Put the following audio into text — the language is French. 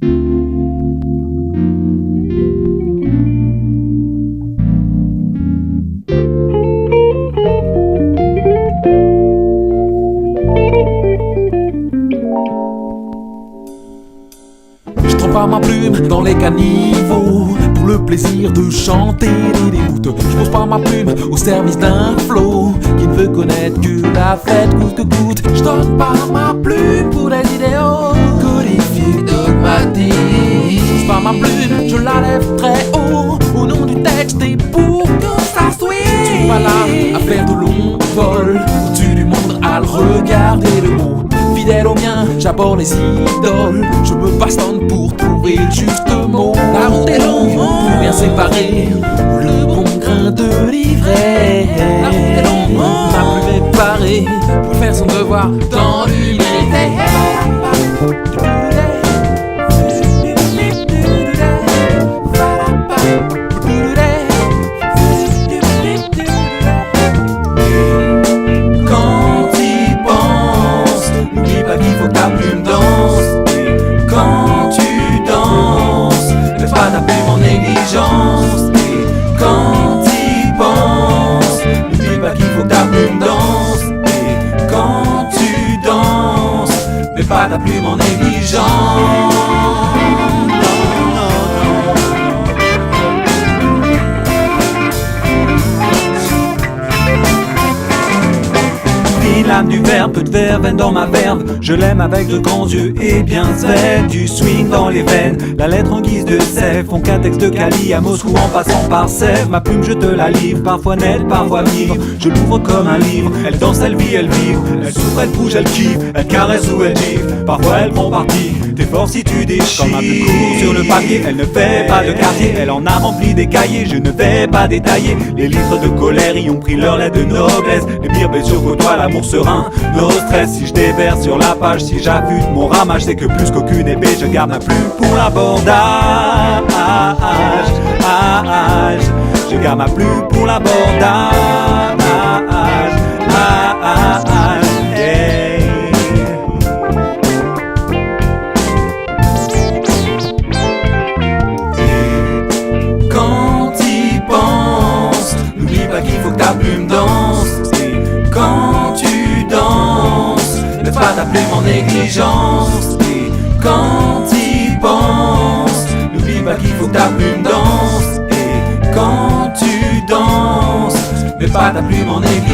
Je trempe pas ma plume dans les caniveaux pour le plaisir de chanter des déroutes. Je pose pas ma plume au service d'un flow qui ne veut connaître que la fête coûte que coûte. Je donne pas ma plume pour des idéaux codifiés, dogmatiques. Je pose pas ma plume, je la lève très haut au nom du texte et pour que ça swing. Je suis pas là à faire de longs vols au-dessus du monde, à le regarder de haut. Fidèle au mien, j'aborde les idoles. Je me bastonne pour trouver le juste mot. La route est longue pour bien séparer le bon grain de l'ivraie. La route est longue, ma plume est parée pour faire son devoir dans l'humilité. Ta plume danse, et quand tu danses, mets pas ta plume en négligence. Et quand t'y penses, n'oublie pas qu'il faut que ta plume danse. Et quand tu danses, mets pas ta plume en négligence. L'âme du verbe, peu de verveine dans ma verve. Je l'aime avec de grands yeux et bien svelte. Du swing dans les veines, la lettre en guise de sève. Font qu'un texte de Cali à Moscou en passant par Sèvres. Ma plume je te la livre, parfois nette, parfois vivre. Je l'ouvre comme un livre, elle danse, elle vit, elle vibre. Elle souffre, elle bouge, elle kiffe, elle caresse ou elle gifle. Parfois elle prend parti, t'es fort si tu déchires. Quand ma plume court sur le papier, elle ne fait pas de quartier. Elle en a rempli des cahiers, je ne vais pas détailler. Les livres de colère y ont pris leur lettre de noblesse. Les pires blessures côtoient l'amour serein, no stress. Si je déverse sur la page, si j'affûte mon ramage, c'est que plus qu'aucune épée, je garde ma plume pour l'abordage. Je garde ma plume pour l'abordage. Hey. Quand t'y penses, n'oublie pas qu'il faut que ta plume danse. Quand tu danses, mets pas ta plume en négligence. Et quand t'y penses, n'oublie pas qu'il faut que ta plume danse. Et quand tu danses, mets pas ta plume en négligence.